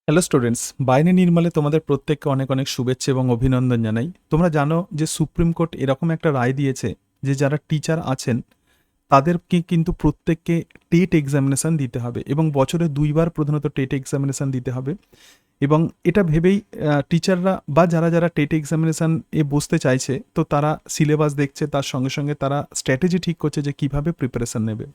Hello students, বাইরে নির্মলে তোমাদের প্রত্যেককে অনেক অনেক শুভেচ্ছা এবং অভিনন্দন জানাই। তোমরা জানো যে সুপ্রিম কোর্ট এরকম একটা রায় দিয়েছে যে যারা টিচার আছেন তাদেরকে কিন্তু প্রত্যেককে টেট এক্সামিনেশান দিতে হবে এবং বছরে 2বার প্রধানত টেট এক্সামিনেশান দিতে হবে। এবং এটা ভেবেই টিচাররা বা যারা যারা টেট এক্সামিনেশান এ বসতে চাইছে তো তারা সিলেবাস দেখছে, তার সঙ্গে সঙ্গে তারা স্ট্র্যাটেজি ঠিক করছে যে কিভাবে প্রিপারেশান নেবে।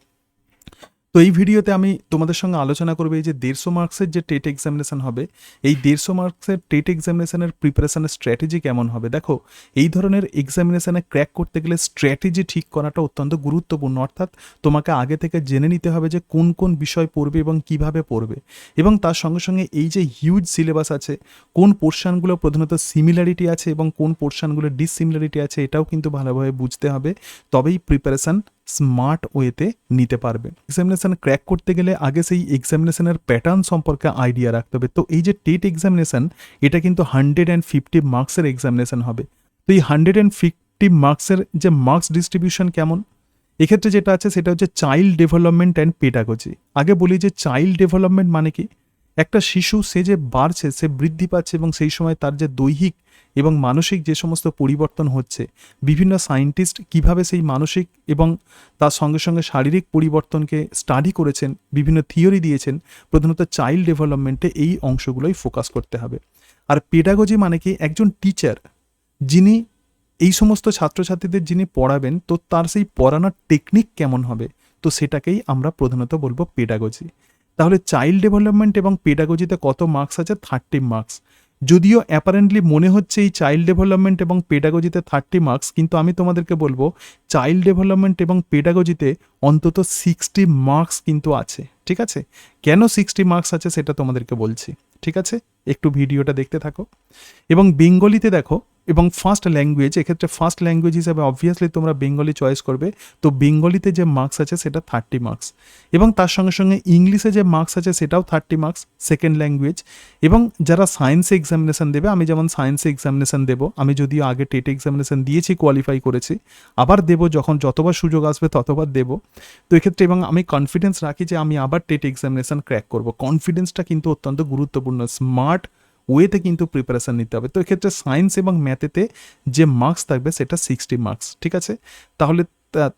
তো এই ভিডিওতে আমি তোমাদের সঙ্গে আলোচনা করবো এই যে 150 মার্কসের যে টেট এক্সামিনেশন হবে, এই 150 মার্কসের টেট এক্সামিনেশনের প্রিপারেশনের স্ট্র্যাটেজি কেমন হবে। দেখো, এই ধরনের এক্সামিনেশনে ক্র্যাক করতে গেলে স্ট্র্যাটেজি ঠিক করাটা অত্যন্ত গুরুত্বপূর্ণ। অর্থাৎ তোমাকে আগে থেকে জেনে নিতে হবে যে কোন কোন বিষয় পড়বে এবং কিভাবে পড়বে, এবং তার সঙ্গে সঙ্গে এই যে হিউজ সিলেবাস আছে, কোন পোর্শনগুলো প্রধানত সিমিলারিটি আছে এবং কোন পোর্শনগুলো ডিসিমিলারিটি আছে, এটাও কিন্তু ভালোভাবে বুঝতে হবে। তবেই প্রিপারেশন স্মার্ট ওয়েতে নিতে পারবে। এক্সামিনেশন ক্র্যাক করতে গেলে আগে সেই এক্সামিনেশনের প্যাটার্ন সম্পর্কে আইডিয়া রাখতে হবে। তো এই যে টেট এক্সামিনেশন, এটা কিন্তু 150 মার্কসের এক্সামিনেশন হবে। তো এই 150 মার্কসের যে মার্কস ডিস্ট্রিবিউশন কেমন, এক্ষেত্রে যেটা আছে সেটা হচ্ছে চাইল্ড ডেভেলপমেন্ট অ্যান্ড পেডাগজি। আগে বলি যে চাইল্ড ডেভেলপমেন্ট মানে কি, একটা শিশু সে যে বাড়ছে, সে বৃদ্ধি পাচ্ছে এবং সেই সময় তার যে দৈহিক এবং মানসিক যে সমস্ত পরিবর্তন হচ্ছে, বিভিন্ন সায়েন্টিস্ট কিভাবে সেই মানসিক এবং তার সঙ্গে সঙ্গে শারীরিক পরিবর্তনকে স্টাডি করেছেন, বিভিন্ন থিওরি দিয়েছেন, প্রধানত চাইল্ড ডেভেলপমেন্টে এই অংশগুলোই ফোকাস করতে হবে। আর পেডাগজি মানে কি, একজন টিচার যিনি এই সমস্ত ছাত্রছাত্রীদের যিনি পড়াবেন, তো তার সেই পড়ানোর টেকনিক কেমন হবে, তো সেটাকেই আমরা প্রধানত বলবো পেডাগজি। তাহলে চাইল্ড ডেভেলপমেন্ট এবং পেডাগজিতে কত মার্কস আছে? 30 মার্কস। যদিও অ্যাপারেন্টলি মনে হচ্ছে এই চাইল্ড ডেভেলপমেন্ট এবং পেডাগজিতে 30 মার্কস, কিন্তু আমি তোমাদেরকে বলবো চাইল্ড ডেভেলপমেন্ট এবং পেডাগজিতে অন্তত 60 মার্কস কিন্তু আছে। ঠিক আছে, কেন 60 মার্কস আছে সেটা তোমাদেরকে বলছি। ঠিক আছে, একটু ভিডিওটা দেখতে থাকো। এবং বেঙ্গলিতে দেখো, এবং ফার্স্ট ল্যাঙ্গুয়েজ, এক্ষেত্রে ফার্স্ট ল্যাঙ্গুয়েজ হিসাবে অবভিয়াসলি তোমরা বেঙ্গলি চয়েস করবে। তো বেঙ্গলিতে যে মার্কস আছে সেটা 30 মার্কস, এবং তার সঙ্গে সঙ্গে ইংলিশে যে মার্কস আছে সেটাও 30 মার্কস, সেকেন্ড ল্যাঙ্গুয়েজ। এবং যারা সায়েন্সে এক্সামিনেশন দেবে, আমি যেমন সায়েন্সে এক্সামিনেশন দেবো, আমি যদিও আগে টেট এক্সামিনেশন দিয়েছি, কোয়ালিফাই করেছি, আবার দেবো, যখন যতবার সুযোগ আসবে ততবার দেবো। তো এক্ষেত্রে এবং আমি কনফিডেন্স রাখি যে আমি আবার টেট এক্সামিনেশন ক্র্যাক করব। কনফিডেন্সটা কিন্তু অত্যন্ত গুরুত্বপূর্ণ। স্মার্ট ওয়েতে কিন্তু প্রিপারেশান নিতে হবে। তো এক্ষেত্রে সায়েন্স এবং ম্যাথেতে যে মার্কস থাকবে সেটা 60 মার্কস। ঠিক আছে, তাহলে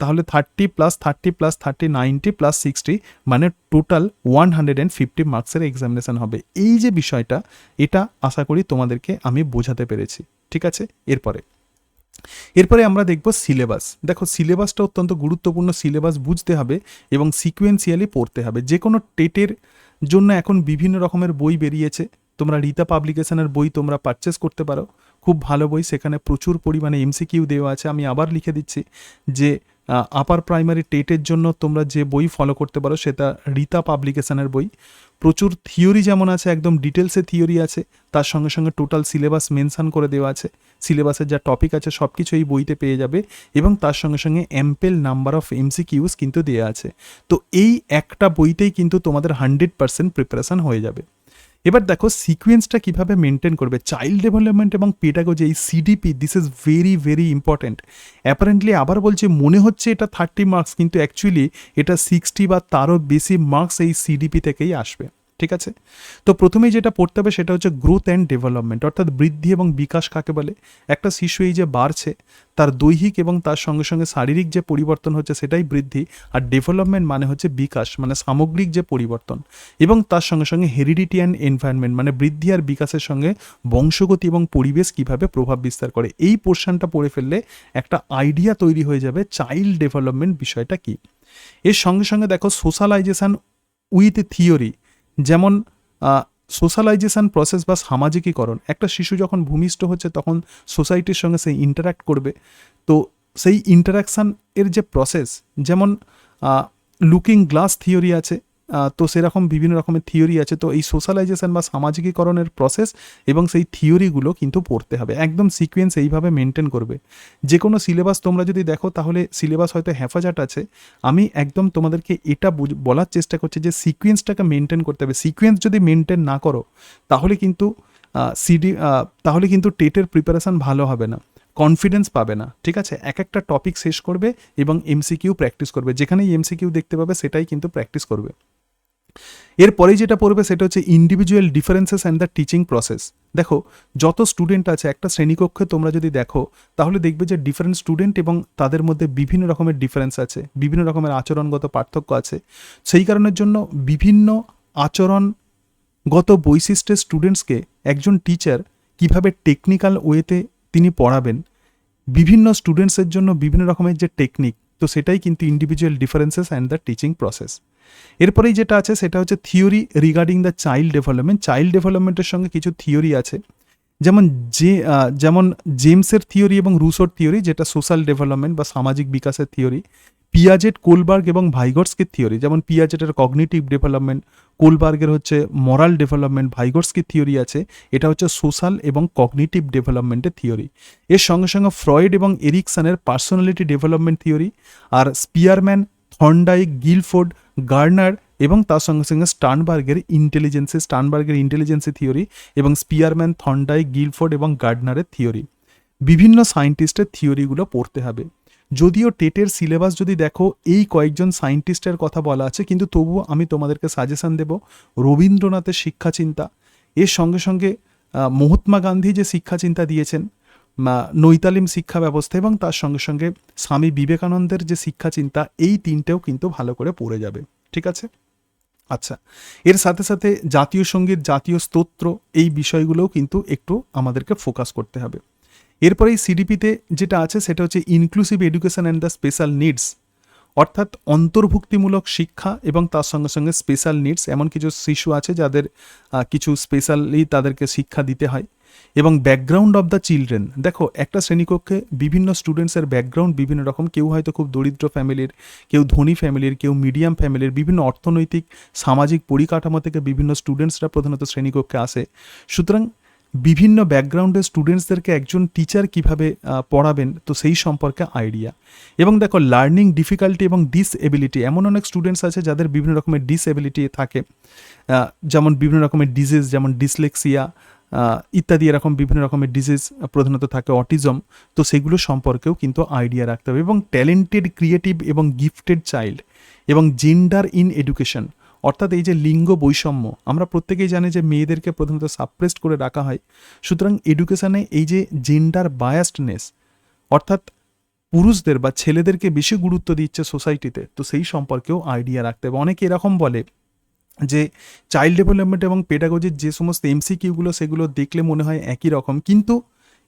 তাহলে 30 প্লাস 30 প্লাস 30 90 প্লাস 60 মানে টোটাল 150 মার্কসের এক্সামিনেশন হবে। এই যে বিষয়টা, এটা আশা করি তোমাদেরকে আমি বোঝাতে পেরেছি। ঠিক আছে, এরপরে আমরা দেখব সিলেবাস। দেখো, সিলেবাসটা অত্যন্ত গুরুত্বপূর্ণ। সিলেবাস বুঝতে হবে এবং সিকোয়েন্সিয়ালি পড়তে হবে। যে কোনো টেটের জন্য এখন বিভিন্ন রকমের বই বেরিয়েছে। তোমরা রীতা পাবলিকেশনের বই তোমরা পারচেস করতে পারো, খুব ভালো বই, সেখানে প্রচুর পরিমাণে এমসিকিউ দেওয়া আছে। আমি আবার লিখে দিচ্ছি যে আপার প্রাইমারি টেটের জন্য তোমরা যে বই ফলো করতে পারো সেটা রীতা পাবলিকেশনের বই। প্রচুর থিওরি যেমন আছে, একদম ডিটেলসে থিওরি আছে, তার সঙ্গে সঙ্গে টোটাল সিলেবাস মেনশন করে দেওয়া আছে। সিলেবাসের যা টপিক আছে সব কিছু এই বইতে পেয়ে যাবে, এবং তার সঙ্গে সঙ্গে অ্যাম্পেল নাম্বার অফ এমসিকিউস কিন্তু দেওয়া আছে। তো এই একটা বইতেই কিন্তু তোমাদের 100% প্রিপারেশান হয়ে যাবে। এবার দেখো সিকোয়েন্সটা কিভাবে মেনটেন করবে। চাইল্ড ডেভেলপমেন্ট এবং পেডাগজি, এই CDP, this is very very important. Apparently আবার বলছি, মনে হচ্ছে এটা 30 মার্কস, কিন্তু অ্যাকচুয়ালি এটা 60 বা তারও বেশি মার্কস এই সিডিপি থেকেই আসবে। ঠিক আছে, তো প্রথমেই যেটা পড়তে হবে সেটা হচ্ছে গ্রোথ অ্যান্ড ডেভেলপমেন্ট, অর্থাৎ বৃদ্ধি এবং বিকাশ কাকে বলে। একটা শিশু এই যে বাড়ছে, তার দৈহিক এবং তার সঙ্গে সঙ্গে শারীরিক যে পরিবর্তন হচ্ছে সেটাই বৃদ্ধি, আর ডেভেলপমেন্ট মানে হচ্ছে বিকাশ, মানে সামগ্রিক যে পরিবর্তন, এবং তার সঙ্গে সঙ্গে হেরিডিটি অ্যান্ড এনভায়রনমেন্ট মানে বৃদ্ধি আর বিকাশের সঙ্গে বংশগতি এবং পরিবেশ কিভাবে প্রভাব বিস্তার করে। এই পোর্শনটা পড়ে ফেললে একটা আইডিয়া তৈরি হয়ে যাবে চাইল্ড ডেভেলপমেন্ট বিষয়টা কি। এর সঙ্গে সঙ্গে দেখো সোশ্যালাইজেশন উইথ থিওরি, যেমন সোশ্যালাইজেশন প্রসেস বা সামাজিকীকরণ। একটা শিশু যখন ভূমিষ্ঠ হচ্ছে তখন সোসাইটির সঙ্গে সে ইন্টারাক্ট করবে। তো সেই ইন্টারাকশান এর যে প্রসেস, যেমন লুকিং গ্লাস থিওরি আছে, তো সেরকম বিভিন্ন রকমের থিওরি আছে। তো এই সোশ্যালাইজেশন বা সামাজিকীকরণের প্রসেস এবং সেই থিওরিগুলো কিন্তু পড়তে হবে। একদম সিকোয়েন্স এইভাবে মেনটেন করবে। যে কোনো সিলেবাস তোমরা যদি দেখো তাহলে সিলেবাস হয়তো হেফাজট আছে, আমি একদম তোমাদেরকে এটা বলার চেষ্টা করছি যে সিকোয়েন্সটাকে মেনটেন করতে হবে। সিকোয়েন্স যদি মেনটেন না করো তাহলে কিন্তু তাহলে কিন্তু টেটের প্রিপারেশান ভালো হবে না, কনফিডেন্স পাবে না। ঠিক আছে, এক একটা টপিক শেষ করবে এবং এমসিকিউ প্র্যাকটিস করবে, যেখানেই এমসিকিউ দেখতে পাবে সেটাই কিন্তু প্র্যাকটিস করবে। এরপরেই যেটা পড়বে সেটা হচ্ছে individual differences and the teaching process. দেখো যত স্টুডেন্ট আছে একটা শ্রেণীকক্ষে তোমরা যদি দেখো তাহলে দেখবে যে ডিফারেন্ট স্টুডেন্ট এবং তাদের মধ্যে বিভিন্ন রকমের ডিফারেন্স আছে, বিভিন্ন রকমের আচরণগত পার্থক্য আছে। সেই কারণের জন্য বিভিন্ন আচরণগত বৈশিষ্ট্যের স্টুডেন্টসকে একজন টিচার কিভাবে টেকনিক্যাল ওয়েতে তিনি পড়াবেন, বিভিন্ন স্টুডেন্টসের জন্য বিভিন্ন রকমের যে টেকনিক, তো সেটাই কিন্তু individual differences and the teaching process. এরপরেই যেটা আছে সেটা হচ্ছে theory regarding the child development. Child ডেভেলপমেন্টের সঙ্গে কিছু থিওরি আছে, যেমন জেমসের থিওরি এবং রুসোর থিওরি, যেটা সোশ্যাল ডেভেলপমেন্ট বা সামাজিক বিকাশের থিওরি। পিয়াজেট, কোলবার্গ এবং ভাইগটস্কির থিওরি, যেমন পিয়াজেটের কগনিটিভ ডেভেলপমেন্ট, কোলবার্গের হচ্ছে মরাল ডেভেলপমেন্ট, ভাইগটস্কির থিওরি আছে, এটা হচ্ছে সোশ্যাল এবং কগনিটিভ ডেভেলপমেন্টের থিওরি। এর সঙ্গে সঙ্গে ফ্রয়েড এবং এরিকসনের পার্সোনালিটি ডেভেলপমেন্ট থিওরি, আর স্পিয়ারম্যান, থর্নডাইক, গিলফোর্ড, গার্নার এবং তার সঙ্গে সঙ্গে স্টার্নবার্গের ইন্টেলিজেন্সি থিওরি এবং স্পিয়ারম্যান, থর্নডাইক, গিলফোর্ড এবং গার্ডনারের থিওরি। বিভিন্ন সায়েন্টিস্টের থিওরিগুলো পড়তে হবে। যদিও টেটের সিলেবাস যদি দেখো এই কয়েকজন সায়েন্টিস্টের কথা বলা আছে, কিন্তু তবুও আমি তোমাদেরকে সাজেশন দেব রবীন্দ্রনাথের শিক্ষাচিন্তা, এর সঙ্গে সঙ্গে মহাত্মা গান্ধী যে শিক্ষাচিন্তা দিয়েছেন, নৈতালিম শিক্ষা ব্যবস্থা, এবং তার সঙ্গে সঙ্গে স্বামী বিবেকানন্দের যে শিক্ষাচিন্তা, এই তিনটেও কিন্তু ভালো করে পড়ে যাবে। ঠিক আছে? আচ্ছা, এর সাথে সাথে জাতীয় সঙ্গীত, জাতীয় স্তোত্র, এই বিষয়গুলোও কিন্তু একটু আমাদেরকে ফোকাস করতে হবে। এরপরে এই সিডিপিতে যেটা আছে সেটা হচ্ছে inclusive education and the special needs, অর্থাৎ অন্তর্ভুক্তিমূলক শিক্ষা এবং তার সঙ্গে সঙ্গে স্পেশাল নিডস। এমন কিছু শিশু আছে যাদের কিছু স্পেশালি তাদেরকে শিক্ষা দিতে হয়। এবং ব্যাকগ্রাউন্ড অফ দ্য চিলড্রেন, দেখো একটা শ্রেণীকক্ষে বিভিন্ন স্টুডেন্টসের ব্যাকগ্রাউন্ড বিভিন্ন রকম, কেউ হয়তো খুব দরিদ্র ফ্যামিলির, কেউ ধনী ফ্যামিলির, কেউ মিডিয়াম ফ্যামিলির, বিভিন্ন অর্থনৈতিক সামাজিক পরিকাঠামো থেকে বিভিন্ন স্টুডেন্টসরা প্রধানত শ্রেণীকক্ষে আসে। সুতরাং বিভিন্ন ব্যাকগ্রাউন্ডের স্টুডেন্টসদেরকে একজন টিচার কিভাবে পড়াবেন, তো সেই সম্পর্কে আইডিয়া। এবং দেখো লার্নিং ডিফিকাল্টি এবং ডিসএবিলিটি, এমন অনেক স্টুডেন্টস আছে যাদের বিভিন্ন রকমের ডিসএবিলিটি থাকে, যেমন বিভিন্ন রকমের ডিজিজ, যেমন ডিসলেক্সিয়া ইত্যাদি, এরকম বিভিন্ন রকমের ডিজিজ প্রধানত থাকে, অটিজম, তো সেগুলো সম্পর্কেও কিন্তু আইডিয়া রাখতে হবে। এবং ট্যালেন্টেড, ক্রিয়েটিভ এবং গিফটেড চাইল্ড, এবং জেন্ডার ইন এডুকেশন, অর্থাৎ এই যে লিঙ্গ বৈষম্য, আমরা প্রত্যেকেই জানি যে মেয়েদেরকে প্রধানত সাপ্রেসড করে রাখা হয়। সুতরাং এডুকেশনে এই যে জেন্ডার বায়াসডনেস, অর্থাৎ পুরুষদের বা ছেলেদেরকে বেশি গুরুত্ব দিচ্ছে সোসাইটিতে, তো সেই সম্পর্কেও আইডিয়া রাখতে হবে। অনেকে এরকম বলে যে চাইল্ড ডেভেলপমেন্ট এবং পেডাগজির যে সমস্ত এমসিকিউগুলো, সেগুলো দেখলে মনে হয় একই রকম, কিন্তু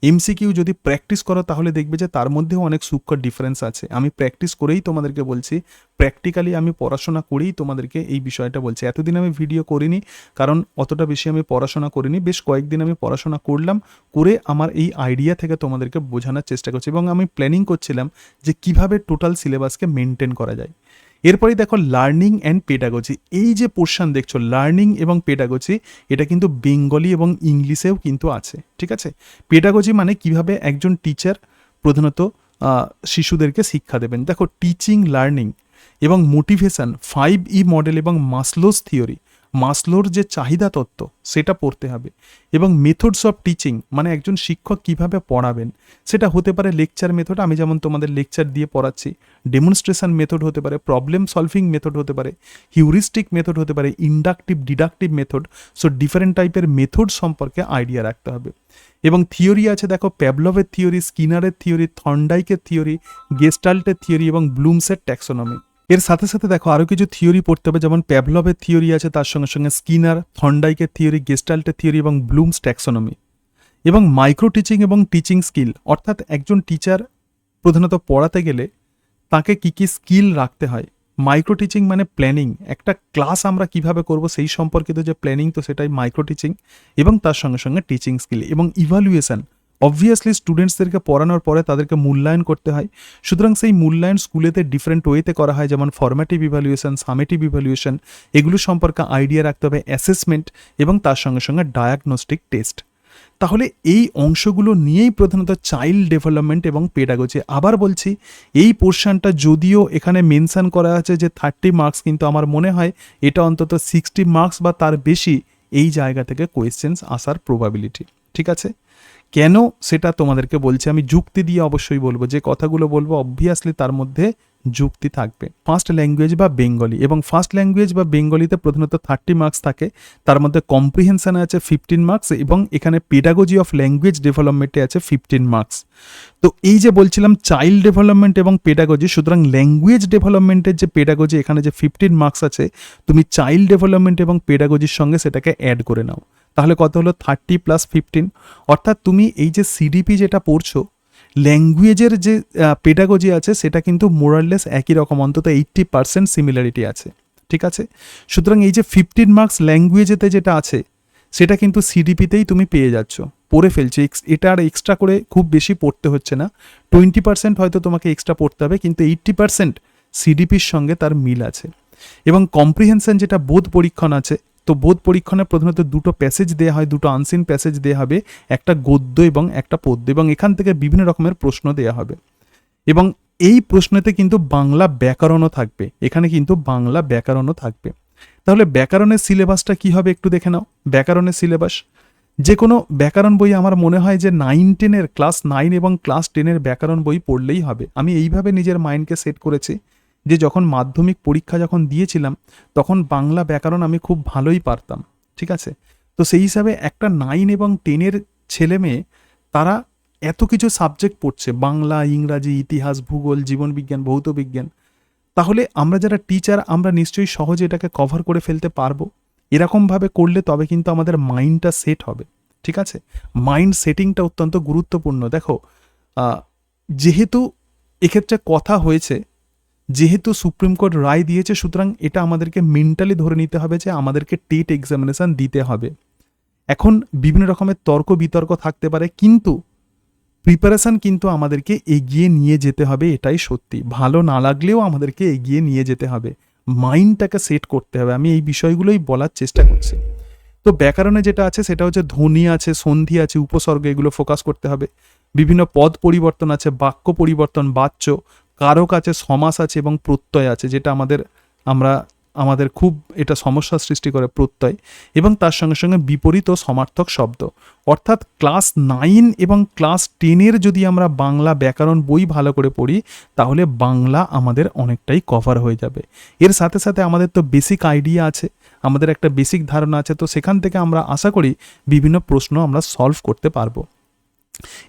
এমসিকিউ যদি প্র্যাকটিস করো তাহলে দেখবে যে তার মধ্যেও অনেক সূক্ষ্ম ডিফারেন্স আছে। আমি প্র্যাকটিস করেই তোমাদেরকে বলছি, প্র্যাকটিক্যালি আমি পড়াশোনা করেই তোমাদেরকে এই বিষয়টা বলছি। এতদিন আমি ভিডিও করিনি, কারণ অতটা বেশি আমি পড়াশোনা করিনি। বেশ কয়েকদিন আমি পড়াশোনা করলাম, করে আমার এই আইডিয়া থেকে তোমাদেরকে বোঝানোর চেষ্টা করছি, এবং আমি প্ল্যানিং করছিলাম যে কিভাবে টোটাল সিলেবাসকে মেনটেন করা যায়। এরপরেই দেখো লার্নিং অ্যান্ড পেডাগজি, এই যে পোর্শন দেখছো লার্নিং এবং পেডাগজি, এটা কিন্তু বেঙ্গলি এবং ইংলিশেও কিন্তু আছে। ঠিক আছে? পেডাগজি মানে কিভাবে একজন টিচার প্রধানত শিশুদেরকে শিক্ষা দেবেন। দেখো টিচিং, লার্নিং এবং মোটিভেশন, 5E মডেল এবং মাসলোস থিওরি, মাসলোর যে চাহিদা তত্ত্ব সেটা পড়তে হবে। এবং মেথডস অফ টিচিং, মানে একজন শিক্ষক কিভাবে পড়াবেন, সেটা হতে পারে লেকচার মেথড, আমি যেমন তোমাদের লেকচার দিয়ে পড়াচ্ছি, ডেমনস্ট্রেশন মেথড হতে পারে, প্রবলেম সলভিং মেথড হতে পারে, হিউরিস্টিক মেথড হতে পারে, inductive, deductive method. So different টাইপের মেথড সম্পর্কে আইডিয়া রাখতে হবে। এবং থিওরি আছে, দেখো প্যাভলভের থিওরি, স্কিনারের থিওরি, থর্নডাইকের থিওরি, গেস্টাল্টের থিওরি এবং ব্লুমসের ট্যাক্সোনমি। এর সাথে সাথে দেখো আরও কিছু থিওরি পড়তে হবে, যেমন প্যাভলভের থিওরি আছে, তার সঙ্গে সঙ্গে স্কিনার, থর্নডাইকের থিওরি, গেস্টাল্টের থিওরি এবং ব্লুমস ট্যাক্সোনমি। এবং মাইক্রো টিচিং এবং টিচিং স্কিল, অর্থাৎ একজন টিচার প্রধানত পড়াতে গেলে তাকে কী কী স্কিল রাখতে হয়। মাইক্রো টিচিং মানে প্ল্যানিং, একটা ক্লাস আমরা কিভাবে করব সেই সম্পর্কিত যে প্ল্যানিং, তো সেটাই মাইক্রো টিচিং। এবং তার সঙ্গে সঙ্গে টিচিং স্কিল এবং ইভ্যালুয়েশন, অবভিয়াসলি স্টুডেন্টসদেরকে পড়ানোর পরে তাদেরকে মূল্যায়ন করতে হয়। সুতরাং সেই মূল্যায়ন স্কুলেতে ডিফারেন্ট ওয়েতে করা হয়, যেমন ফর্মেটিভ ইভ্যালুয়েশন, সামেটিভ ইভ্যালুয়েশন, এগুলো সম্পর্কে আইডিয়া রাখতে হবে, অ্যাসেসমেন্ট এবং তার সঙ্গে সঙ্গে ডায়াগনস্টিক টেস্ট। তাহলে এই অংশগুলো নিয়েই প্রধানত চাইল্ড ডেভেলপমেন্ট এবং পেডাগজি। আবার বলছি, এই পোর্শনটা যদিও এখানে মেনশন করা আছে যে 30 মার্কস, কিন্তু আমার মনে হয় এটা অন্তত 60 মার্কস বা তার বেশি এই জায়গা থেকে কোয়েশ্চেন্স আসার প্রবাবিলিটি। ঠিক আছে? কেন সেটা তোমাদেরকে বলছি, আমি যুক্তি দিয়ে অবশ্যই বলবো, যে কথাগুলো বলবো অবভিয়াসলি তার মধ্যে যুক্তি থাকবে। ফার্স্ট ল্যাঙ্গুয়েজ বা বেঙ্গলি, এবং ফার্স্ট ল্যাঙ্গুয়েজ বা বেঙ্গলিতে প্রধানত 30 মার্কস থাকে, তার মধ্যে কম্প্রিহেনশনে আছে 15 মার্কস, এবং এখানে পেডাগজি অফ ল্যাঙ্গুয়েজ ডেভেলপমেন্টে আছে 15 মার্কস। তো এই যে বলছিলাম চাইল্ড ডেভেলপমেন্ট এবং পেডাগজি, সুতরাং ল্যাঙ্গুয়েজ ডেভেলপমেন্টের যে পেডাগজি এখানে যে 15 মার্কস আছে, তুমি চাইল্ড ডেভেলপমেন্ট এবং পেডাগজির সঙ্গে সেটাকে অ্যাড করে নাও, তাহলে কত হলো 30 + 15। অর্থাৎ তুমি এই যে সিডিপি যেটা পড়ছো, ল্যাঙ্গুয়েজের যে পেডাগজি আছে সেটা কিন্তু মোরাললেস একই রকম, অন্তত 80% সিমিলারিটি আছে, ঠিক আছে। সুতরাং এই যে 15 মার্কস ল্যাঙ্গুয়েজেতে যেটা আছে সেটা কিন্তু সিডিপিতেই তুমি পেয়ে যাচ্ছ, পড়ে ফেলছো। এটা আর এক্সট্রা করে খুব বেশি পড়তে হচ্ছে না, 20% হয়তো তোমাকে এক্সট্রা পড়তে হবে, কিন্তু 80% সিডিপির সঙ্গে তার মিল আছে। এবং কম্প্রিহেনশন যেটা বোধ পরীক্ষণ আছে, তো বোধ পরীক্ষণে প্রধানত দুটো প্যাসেজ দেওয়া হয়, দুটো আনসিন প্যাসেজ দেওয়া হবে, একটা গদ্য এবং একটা পদ্য, এবং এখান থেকে বিভিন্ন রকমের প্রশ্ন দেওয়া হবে। এবং এই প্রশ্নেতে কিন্তু বাংলা ব্যাকরণও থাকবে, এখানে কিন্তু বাংলা ব্যাকরণও থাকবে। তাহলে ব্যাকরণের সিলেবাসটা কি হবে একটু দেখে নাও। ব্যাকরণের সিলেবাস, যে কোনো ব্যাকরণ বই আমার মনে হয় যে 9-10 ক্লাস 9 এবং ক্লাস 10 ব্যাকরণ বই পড়লেই হবে। আমি এইভাবে নিজের মাইন্ডকে সেট করেছি যে যখন মাধ্যমিক পরীক্ষা যখন দিয়েছিলাম তখন বাংলা ব্যাকরণ আমি খুব ভালোই পারতাম, ঠিক আছে। তো সেই হিসাবে একটা 9 এবং 10 ছেলে মেয়ে তারা এত কিছু সাবজেক্ট পড়ছে, বাংলা, ইংরাজি, ইতিহাস, ভূগোল, জীবনবিজ্ঞান, ভৌতবিজ্ঞান, তাহলে আমরা যারা টিচার আমরা নিশ্চয়ই সহজে এটাকে কভার করে ফেলতে পারবো। এরকমভাবে করলে তবে কিন্তু আমাদের মাইন্ডটা সেট হবে, ঠিক আছে। মাইন্ড সেটিংটা অত্যন্ত গুরুত্বপূর্ণ। দেখো, যেহেতু এক্ষেত্রে কথা হয়েছে, যেহেতু সুপ্রিম কোর্ট রায় দিয়েছে, সুতরাং এটা আমাদেরকে মেন্টালি ধরে নিতে হবে যে আমাদেরকে টেট এক্সামিনেশন দিতে হবে। এখন বিভিন্ন রকমের তর্ক বিতর্ক থাকতে পারে, কিন্তু প্রিপারেশন কিন্তু আমাদেরকে এগিয়ে নিয়ে যেতে হবে, এটাই সত্যি। ভালো না লাগলেও আমাদেরকে এগিয়ে নিয়ে যেতে হবে, মাইন্ডটাকে সেট করতে হবে। আমি এই বিষয়গুলোই বলার চেষ্টা করছি। তো ব্যাকরণে যেটা আছে সেটা হচ্ছে ধ্বনি আছে, সন্ধি আছে, উপসর্গ, এগুলো ফোকাস করতে হবে। বিভিন্ন পদ পরিবর্তন আছে, বাক্য পরিবর্তন, বাচ্য, কারক আছে, সমাস আছে এবং প্রত্যয় আছে, যেটা আমাদের খুব এটা সমস্যা সৃষ্টি করে, প্রত্যয়, এবং তার সঙ্গে সঙ্গে বিপরীত ও সমার্থক শব্দ। অর্থাৎ ক্লাস 9 এবং ক্লাস 10 যদি আমরা বাংলা ব্যাকরণ বই ভালো করে পড়ি তাহলে বাংলা আমাদের অনেকটাই কভার হয়ে যাবে। এর সাথে সাথে আমাদের তো বেসিক আইডিয়া আছে, আমাদের একটা বেসিক ধারণা আছে, তো সেখান থেকে আমরা আশা করি বিভিন্ন প্রশ্ন আমরা সলভ করতে পারবো।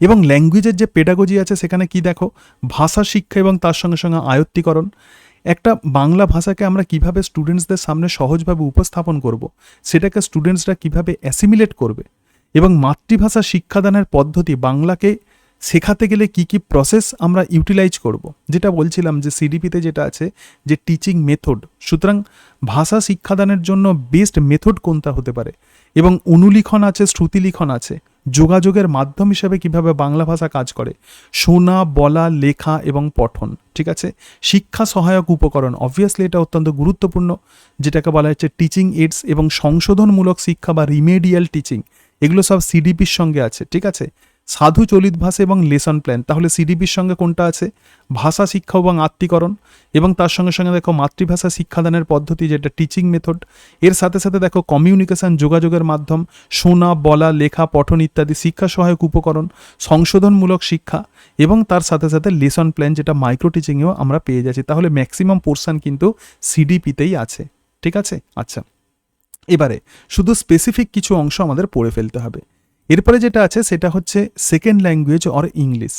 এবং ল্যাঙ্গুয়েজের যে পেডাগজি আছে সেখানে কি দেখো, ভাষা শিক্ষা এবং তার সঙ্গে সঙ্গে আয়ত্তীকরণ। একটা বাংলা ভাষাকে আমরা কিভাবে স্টুডেন্টসদের সামনে সহজভাবে উপস্থাপন করব, সেটাকে স্টুডেন্টসরা কিভাবে অ্যাসিমিলেট করবে, এবং মাতৃভাষা শিক্ষাদানের পদ্ধতি, বাংলাকে শেখাতে গেলে কি কি প্রসেস আমরা ইউটিলাইজ করব, যেটা বলছিলাম যে সিডিপিতে যেটা আছে যে টিচিং মেথড। সুতরাং ভাষা শিক্ষাদানের জন্য বেস্ট মেথড কোনটা হতে পারে, এবং অনুলিখন আছে, শ্রুতিলিখন আছে, যোগাযোগের মাধ্যম হিসেবে কিভাবে বাংলা ভাষা কাজ করে, শোনা, বলা, লেখা এবং পঠন, ঠিক আছে। শিক্ষা সহায়ক উপকরণ, অবভিয়াসলি এটা অত্যন্ত গুরুত্বপূর্ণ, যেটাকে বলা হচ্ছে টিচিং এইডস, এবং সংশোধনমূলক শিক্ষা বা রিমেডিয়াল টিচিং, এগুলো সব সিডিপির সঙ্গে আছে, ঠিক আছে। সাধু চলিত ভাষা এবং লেসন প্ল্যান, তাহলে সিডিপির সঙ্গে কোনটা আছে, ভাষা শিক্ষা এবং আত্মীকরণ, এবং তার সঙ্গে সঙ্গে দেখো মাতৃভাষা শিক্ষাদানের পদ্ধতি, যেটা টিচিং মেথড। এর সাথে সাথে দেখো কমিউনিকেশন, যোগাযোগের মাধ্যম, শোনা, বলা, লেখা, পঠন ইত্যাদি শিক্ষা সহায়ক উপকরণ, সংশোধনমূলক শিক্ষা, এবং তার সাথে সাথে লেসন প্ল্যান, যেটা মাইক্রো টিচিংয়েও আমরা পেয়ে যাচ্ছি। তাহলে ম্যাক্সিমাম পোর্শন কিন্তু সিডিপিতেই আছে, ঠিক আছে। আচ্ছা, এবারে শুধু স্পেসিফিক কিছু অংশ আমাদের পড়ে ফেলতে হবে। এরপরে যেটা আছে সেটা হচ্ছে সেকেন্ড ল্যাঙ্গুয়েজ অর ইংলিশ।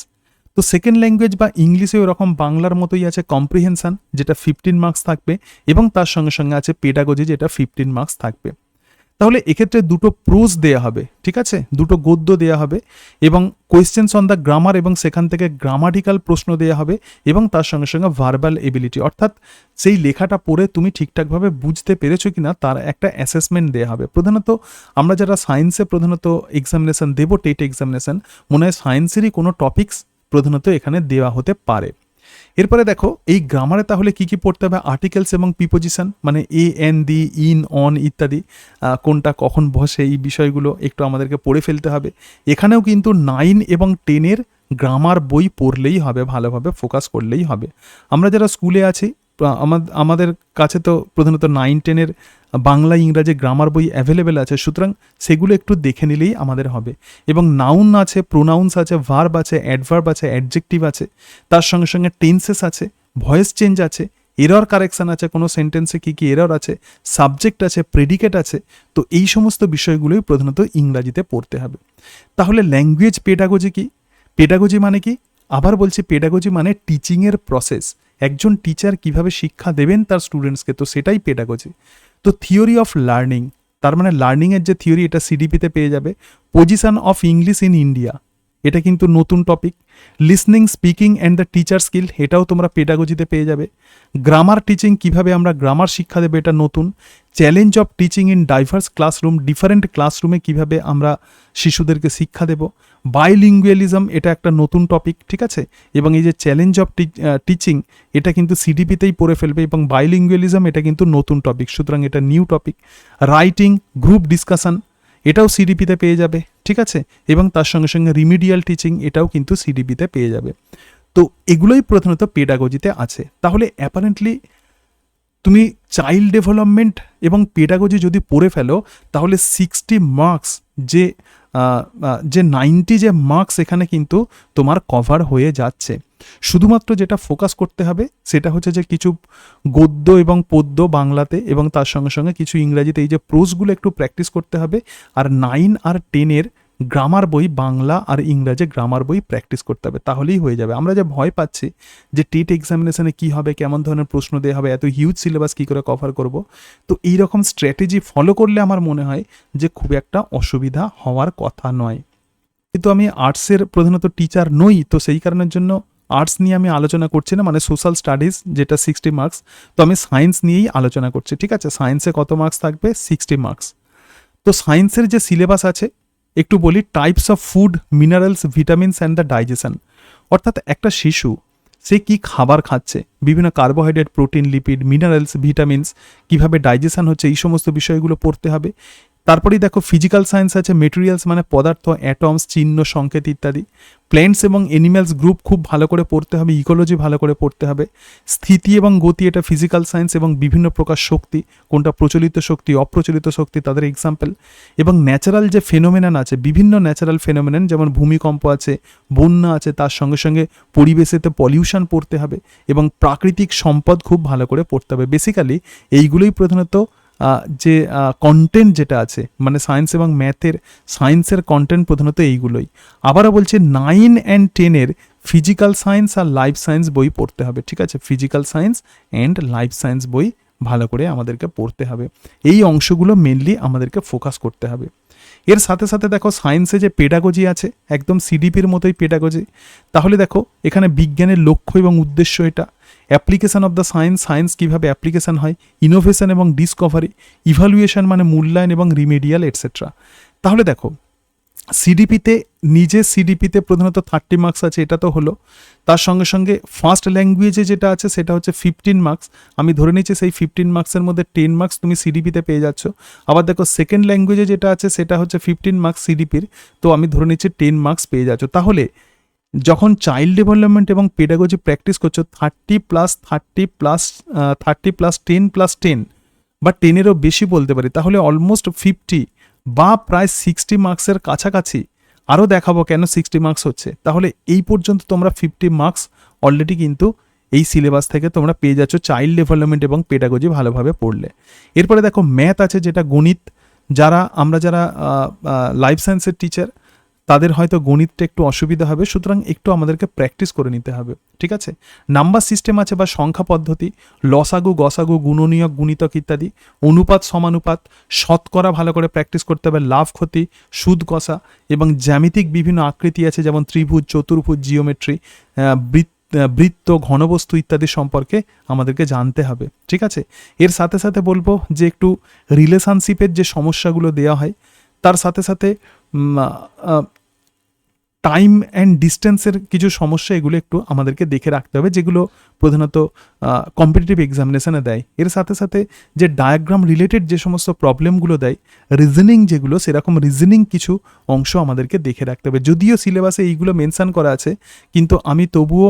তো সেকেন্ড ল্যাঙ্গুয়েজ বা ইংলিশে ওরকম বাংলার মতোই আছে কম্প্রিহেনশন, যেটা 15 মার্কস থাকবে, এবং তার সঙ্গে সঙ্গে আছে পেডাগজি, যেটা 15 মার্কস থাকবে। তাহলে এক্ষেত্রে দুটো প্রোজ দেয়া হবে, ঠিক আছে, দুটো গদ্য দেয়া হবে, এবং কোয়েশ্চেন্স অন দ্য গ্রামার, এবং সেখান থেকে গ্রামাটিক্যাল প্রশ্ন দেয়া হবে, এবং তার সঙ্গে সঙ্গে ভার্বাল এবিলিটি, অর্থাৎ সেই লেখাটা পড়ে তুমি ঠিকঠাকভাবে বুঝতে পেরেছো কিনা তার একটা অ্যাসেসমেন্ট দেওয়া হবে। প্রধানত আমরা যারা সায়েন্সে প্রধানত এক্সামিনেশন দেবো, টেট এক্সামিনেশন, মনে হয় সায়েন্সেরই কোনো টপিকস প্রধানত এখানে দেওয়া হতে পারে। এরপরে দেখো এই গ্রামারে তাহলে কি কি পড়তে হবে, আর্টিকেলস এবং প্রিপোজিশন, মানে এ, এন, দি, ইন, অন ইত্যাদি, কোনটা কখন বসে, এই বিষয়গুলো একটু আমাদেরকে পড়ে ফেলতে হবে। এখানেও কিন্তু 9 এবং 10 গ্রামার বই পড়লেই হবে, ভালোভাবে ফোকাস করলেই হবে। আমরা যারা স্কুলে আছি আমাদের কাছে তো প্রধানত 9-10-এর বাংলা ইংরাজি গ্রামার বই অ্যাভেলেবেল আছে, সুতরাং সেগুলো একটু দেখে নিলেই আমাদের হবে। এবং নাউন আছে, প্রোনাউন্স আছে, ভার্ব আছে, অ্যাডভার্ব আছে, অ্যাডজেক্টিভ আছে, তার সঙ্গে সঙ্গে টেন্সেস আছে, ভয়েস চেঞ্জ আছে, এরর কারেকশান আছে, কোনো সেন্টেন্সে কী কী এরর আছে, সাবজেক্ট আছে, প্রেডিকেট আছে। তো এই সমস্ত বিষয়গুলোই প্রধানত ইংরাজিতে পড়তে হবে। তাহলে ল্যাঙ্গুয়েজ পেডাগজি কি? পেডাগজি মানে কি? আবার বলছি, পেডাগজি মানে টিচিংয়ের প্রসেস। একজন টিচার কিভাবে শিক্ষা দেবেন তার স্টুডেন্টসকে, তো সেটাই পেডাগজি। তো থিওরি অফ লার্নিং, তার মানে লার্নিংয়ের যে থিওরি, এটা সিডিপিতে পেয়ে যাবে। Position of English in India, এটা কিন্তু নতুন topic. Listening, speaking and the teacher skill, এটাও তোমরা পেডাগজিতে পেয়ে যাবে। গ্রামার টিচিং, কিভাবে আমরা গ্রামার শিক্ষা দেবো, এটা নতুন। Challenge of teaching in diverse classroom, different ক্লাসরুমে কিভাবে আমরা শিশুদেরকে শিক্ষা দেব। বাইলিঙ্গুয়ালিজম, এটা একটা নতুন টপিক, ঠিক আছে। এবং এই যে চ্যালেঞ্জ অফ টিচিং, এটা কিন্তু সিডিপিতেই পড়ে ফেলবে, এবং বাইলিঙ্গুয়ালিজম এটা কিন্তু নতুন টপিক, সুতরাং এটা new topic. Writing, group discussion, এটাও সিডিপিতে পেয়ে যাবে, ঠিক আছে। এবং তার সঙ্গে সঙ্গে রিমিডিয়াল টিচিং, এটাও কিন্তু সিডিপিতে পেয়ে যাবে। তো এগুলোই প্রধানত পেডাগজিতে আছে। তাহলে অ্যাপারেন্টলি তুমি চাইল্ড ডেভেলপমেন্ট এবং পেডাগজি যদি পড়ে ফেলো, তাহলে 60 মার্কস যে 90 যে মার্কস এখানে কিন্তু তোমার কভার হয়ে যাচ্ছে। শুধুমাত্র যেটা ফোকাস করতে হবে সেটা হচ্ছে যে কিছু গদ্য এবং পদ্য বাংলাতে, এবং তার সঙ্গে সঙ্গে কিছু ইংরাজিতে, এই যে প্রোজগুলো একটু প্র্যাকটিস করতে হবে। আর 9 আর 10-এর গ্রামার বই, বাংলা আর ইংরাজি গ্রামার বই প্র্যাকটিস করতে হবে, তাহলেই হয়ে যাবে। আমরা যে ভয় পাচ্ছি যে টেট এক্সামিনেশনে কী হবে, কেমন ধরনের প্রশ্ন দেওয়া হবে, এত হিউজ সিলেবাস কী করে কভার করব, তো এই রকম স্ট্র্যাটেজি ফলো করলে আমার মনে হয় যে খুব একটা অসুবিধা হওয়ার কথা নয়। কিন্তু আমি আর্টসের প্রধানত টিচার নই, তো সেই কারণের জন্য আর্টস নিয়ে আমি আলোচনা করছি না, মানে সোশ্যাল স্টাডিজ যেটা 60 মার্কস, তো আমি সায়েন্স নিয়েই আলোচনা করছি, ঠিক আছে। সায়েন্সে কত মার্কস থাকবে? 60 মার্কস। তো সায়েন্সের যে সিলেবাস আছে একটু বলি। Types of food, minerals, vitamins and the digestion, অর্থাৎ একটা শিশু সে কি খাবার খাচ্ছে, বিভিন্ন carbohydrate, protein, lipid, minerals, vitamins, কিভাবে ডাইজেশন হচ্ছে, এই সমস্ত বিষয়গুলো পড়তে হবে। তারপরেই দেখো ফিজিক্যাল সায়েন্স আছে, মেটেরিয়ালস মানে পদার্থ, অ্যাটমস, চিহ্ন, সংকেত ইত্যাদি। প্ল্যান্টস এবং অ্যানিম্যালস গ্রুপ খুব ভালো করে পড়তে হবে, ইকোলজি ভালো করে পড়তে হবে। স্থিতি এবং গতি, এটা ফিজিক্যাল সায়েন্স, এবং বিভিন্ন প্রকার শক্তি, কোনটা প্রচলিত শক্তি, অপ্রচলিত শক্তি, তাদের এক্সাম্পল। এবং ন্যাচারাল যে ফেনোমেনন আছে, বিভিন্ন ন্যাচারাল ফেনোমেনন, যেমন ভূমিকম্প আছে, বন্যা আছে, তার সঙ্গে সঙ্গে পরিবেশেতে পলিউশন পড়তে হবে, এবং প্রাকৃতিক সম্পদ খুব ভালো করে পড়তে হবে। বেসিক্যালি এইগুলোই প্রধানত যে কন্টেন্ট যেটা আছে, মানে সায়েন্স এবং ম্যাথের, সায়েন্সের কন্টেন্ট প্রধানত এইগুলোই। আবারও বলছে 9 and 10-এর ফিজিক্যাল সায়েন্স আর লাইফ সায়েন্স বই পড়তে হবে, ঠিক আছে। Physical science and life science বই ভালো করে আমাদেরকে পড়তে হবে। এই অংশগুলো মেনলি আমাদেরকে ফোকাস করতে হবে। এর সাথে সাথে দেখো সায়েন্সে যে পেডাগজি আছে, একদম সিডিপির মতোই পেডাগজি। তাহলে দেখো এখানে বিজ্ঞানের লক্ষ্য এবং উদ্দেশ্য, এটা application of the science, science কীভাবে অ্যাপ্লিকেশন হয়, ইনোভেশন এবং ডিসকভারি, ইভ্যালুয়েশন মানে মূল্যায়ন এবং রিমেডিয়াল এটসেট্রা। তাহলে দেখো সিডিপিতে, নিজের সিডিপিতে প্রধানত 30 মার্কস আছে, এটা তো হলো। তার সঙ্গে সঙ্গে ফার্স্ট ল্যাঙ্গুয়েজে যেটা আছে সেটা হচ্ছে 15 মার্কস। আমি ধরে নিচ্ছি সেই 15 মার্কসের মধ্যে 10 মার্কস তুমি সিডিপিতে পেয়ে যাচ্ছ। আবার দেখো সেকেন্ড ল্যাঙ্গুয়েজে যেটা আছে সেটা হচ্ছে 15 মার্কস সিডিপির, তো আমি ধরে নিচ্ছি 10 মার্কস পেয়ে যাচ্ছ। তাহলে যখন চাইল্ড ডেভেলপমেন্ট এবং পেডাগজি প্র্যাকটিস করছো, 30 + 30 + 30 + 10 + 10 বা 10-এরও বেশি বলতে পারি, তাহলে অলমোস্ট 50 বা প্রায় 60 মার্কসের কাছাকাছি। আরও দেখাবো কেন 60 মার্কস হচ্ছে। তাহলে এই পর্যন্ত তোমরা 50 মার্কস অলরেডি কিন্তু এই সিলেবাস থেকে তোমরা পেয়ে যাচ্ছ, চাইল্ড ডেভেলপমেন্ট এবং পেডাগজি ভালোভাবে পড়লে। এরপরে দেখো ম্যাথ আছে, যেটা গণিত। যারা লাইফ সায়েন্সের টিচার, তাদের হয়তো গণিতটা একটু অসুবিধা হবে, সুতরাং একটু আমাদেরকে প্র্যাকটিস করে নিতে হবে, ঠিক আছে। নাম্বার সিস্টেম আছে বা সংখ্যা পদ্ধতি, লসাগু, গসাগু, গুণনীয়ক, গুণিতক ইত্যাদি। অনুপাত, সমানুপাত, শতকরা ভালো করে প্র্যাকটিস করতে হবে, লাভ, ক্ষতি, সুদ, কষা, এবং জ্যামিতিক বিভিন্ন আকৃতি আছে, যেমন ত্রিভুজ, চতুর্ভুজ, জিওমেট্রি, বৃত্ত, ঘনবস্তু ইত্যাদি সম্পর্কে আমাদেরকে জানতে হবে, ঠিক আছে। এর সাথে সাথে বলবো যে একটু রিলেশনশিপের যে সমস্যাগুলো দেওয়া হয়, তার সাথে সাথে টাইম অ্যান্ড ডিস্টেন্সের কিছু সমস্যা, এগুলো একটু আমাদেরকে দেখে রাখতে হবে, যেগুলো প্রধানত কম্পিটিটিভ এক্সামিনেশনে দেয়। এর সাথে সাথে যে ডায়াগ্রাম রিলেটেড যে সমস্ত প্রবলেমগুলো দেয়, রিজনিং যেগুলো, সেরকম রিজনিং কিছু অংশ আমাদেরকে দেখে রাখতে হবে। যদিও সিলেবাসে এইগুলো মেনশন করা আছে, কিন্তু আমি তবুও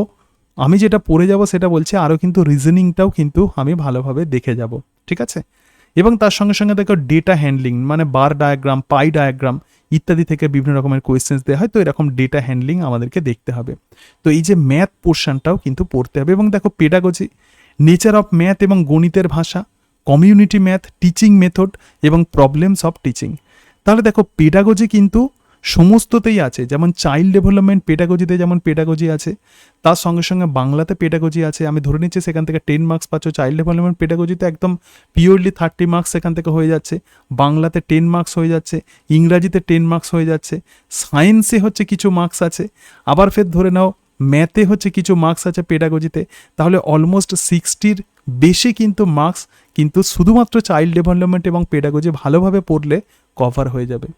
আমি যেটা পড়ে যাব সেটা বলছি, আরও কিন্তু রিজনিংটাও কিন্তু আমি ভালোভাবে দেখে যাব, ঠিক আছে। এবং তার সঙ্গে সঙ্গে দেখো ডেটা হ্যান্ডলিং, মানে বার ডায়াগ্রাম, পাই ডায়াগ্রাম ইত্যাদি থেকে বিভিন্ন রকমের কোয়েশ্চেন্স দেওয়া হয়, তো এরকম ডেটা হ্যান্ডলিং আমাদেরকে দেখতে হবে। তো এই যে ম্যাথ পোর্শনটাও কিন্তু পড়তে হবে। এবং দেখো পেডাগজি, নেচার অফ ম্যাথ এবং গণিতের ভাষা, কমিউনিটি ম্যাথ, টিচিং মেথড এবং প্রবলেমস অফ টিচিং। তাহলে দেখো পেডাগজি কিন্তু সমস্ততেই আছে, যেমন চাইল্ড ডেভেলপমেন্ট পেডাগজিতে যেমন পেডাগজি আছে, তার সঙ্গে সঙ্গে বাংলাতে পেডাগজি আছে। আমি ধরে নিচ্ছি সেখান থেকে 10 মার্কস পাচ্ছ। চাইল্ড ডেভেলপমেন্ট পেডাগজিতে একদম পিওরলি 30 মার্কস সেখান থেকে হয়ে যাচ্ছে, বাংলাতে 10 মার্কস হয়ে যাচ্ছে, ইংরাজিতে 10 মার্কস হয়ে যাচ্ছে, সায়েন্সে হচ্ছে কিছু মার্কস আছে, আবার ফের ধরে নাও ম্যাথে হচ্ছে কিছু মার্কস আছে পেডাগজিতে। তাহলে অলমোস্ট 60-র বেশি কিন্তু মার্কস কিন্তু শুধুমাত্র চাইল্ড ডেভেলপমেন্ট এবং পেডাগজি ভালোভাবে পড়লে কভার হয়ে যাবে।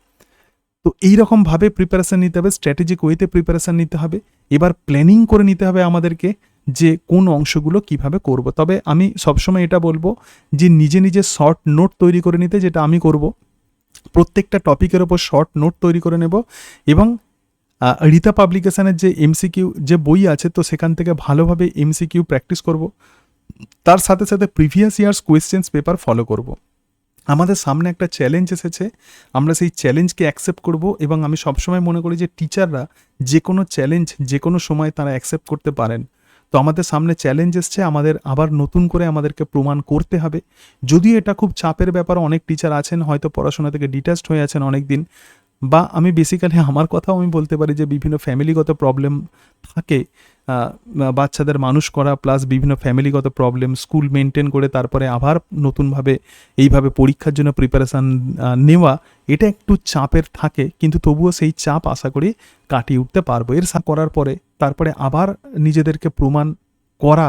তো এইরকমভাবে প্রিপারেশান নিতে হবে, স্ট্র্যাটেজিক ওয়েতে প্রিপারেশান নিতে হবে। এবার প্ল্যানিং করে নিতে হবে আমাদেরকে যে কোন অংশগুলো কিভাবে করব। তবে আমি সবসময় এটা বলবো যে নিজে নিজে শর্ট নোট তৈরি করে নিতে, যেটা আমি করব। প্রত্যেকটা টপিকের ওপর শর্ট নোট তৈরি করে নেব এবং রীতা পাবলিকেশনের যে এমসিকিউ যে বই আছে, তো সেখান থেকে ভালোভাবে এমসিকিউ প্র্যাকটিস করব। তার সাথে সাথে previous years questions paper follow করব। আমাদের সামনে একটা চ্যালেঞ্জ এসেছে, আমরা সেই চ্যালেঞ্জকে অ্যাকসেপ্ট করব। এবং আমি সবসময় মনে করি যে টিচাররা যে কোনো চ্যালেঞ্জ যে কোনো সময় তারা অ্যাকসেপ্ট করতে পারেন। তো আমাদের সামনে চ্যালেঞ্জ এসছে, আমাদের আবার নতুন করে আমাদেরকে প্রমাণ করতে হবে। যদিও এটা খুব চাপের ব্যাপার, অনেক টিচার আছেন হয়তো পড়াশোনা থেকে ডিটাচড হয়ে আছেন অনেক দিন, বা আমি বেসিক্যালি আমার কথাও আমি বলতে পারি যে বিভিন্ন ফ্যামিলিগত প্রবলেম থাকে, বাচ্চাদের মানুষ করা প্লাস বিভিন্ন ফ্যামিলিগত প্রবলেম, স্কুল মেনটেন করে তারপরে আবার নতুনভাবে এইভাবে পরীক্ষার জন্য প্রিপারেশান নেওয়া, এটা একটু চাপের থাকে। কিন্তু তবুও সেই চাপ আশা করি কাটিয়ে উঠতে পারবো। এর করার পরে তারপরে আবার নিজেদেরকে প্রমাণ করা,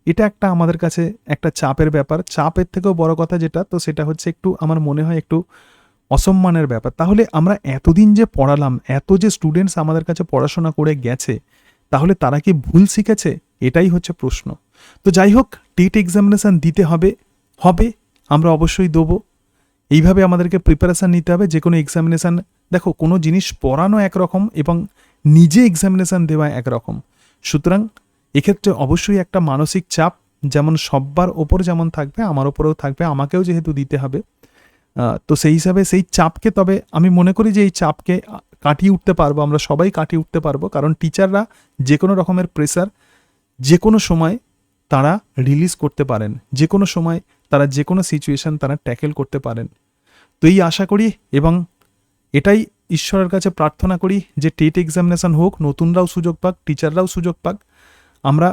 এটা একটা আমাদের কাছে একটা চাপের ব্যাপার। চাপের থেকেও বড় কথা যেটা, তো সেটা হচ্ছে একটু আমার মনে হয় একটু অসম্মানের ব্যাপার। তাহলে আমরা এতদিন যে পড়ালাম, এত যে স্টুডেন্টস আমাদের কাছে পড়াশোনা করে গেছে, তাহলে তারা কি ভুল শিখেছে? এটাই হচ্ছে প্রশ্ন। তো যাই হোক, টেট এক্সামিনেশান দিতে হবে, আমরা অবশ্যই দেবো। এইভাবে আমাদেরকে প্রিপারেশান নিতে হবে। যে কোনো এক্সামিনেশান, দেখো কোনো জিনিস পড়ানো একরকম এবং নিজে এক্সামিনেশান দেওয়া একরকম। সুতরাং এক্ষেত্রে অবশ্যই একটা মানসিক চাপ যেমন সব্বার ওপর যেমন থাকবে, আমার ওপরেও থাকবে, আমাকেও যেহেতু দিতে হবে। তো সেই হিসাবে সেই চাপকে, তবে আমি মনে করি যে এই চাপকে কাটিয়ে উঠতে পারবো, আমরা সবাই কাটিয়ে উঠতে পারবো। কারণ টিচাররা যে কোনো রকমের প্রেসার যে কোনো সময় তারা রিলিজ করতে পারেন, যে কোনো সময় তারা যে কোনো সিচুয়েশান তারা ট্যাকেল করতে পারেন। তো এই আশা করি এবং এটাই ঈশ্বরের কাছে প্রার্থনা করি যে টেট এক্সামিনেশান হোক, নতুনরাও সুযোগ পাক, টিচাররাও সুযোগ পাক। আমরা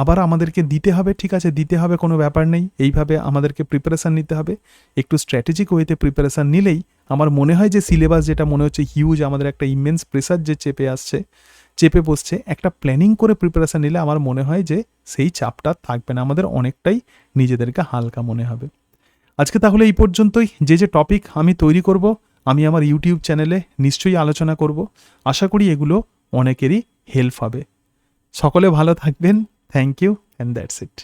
আবার আমাদেরকে দিতে হবে, ঠিক আছে, দিতে হবে, কোনো ব্যাপার নেই। এইভাবে আমাদেরকে প্রিপারেশান নিতে হবে। একটু স্ট্র্যাটেজিক ওয়েতে প্রিপারেশান নিলেই আমার মনে হয় যে সিলেবাস যেটা মনে হচ্ছে হিউজ, আমাদের একটা ইমেন্স প্রেসার যে চেপে বসছে, একটা প্ল্যানিং করে প্রিপারেশান নিলে আমার মনে হয় যে সেই চাপটা থাকবে না, আমাদের অনেকটাই নিজেদেরকে হালকা মনে হবে। আজকে তাহলে এই পর্যন্তই। যে টপিক আমি তৈরি করব, আমি আমার ইউটিউব চ্যানেলে নিশ্চয়ই আলোচনা করব। আশা করি এগুলো অনেকেরই হেল্প হবে। সকলে ভালো থাকবেন। Thank you and that's it.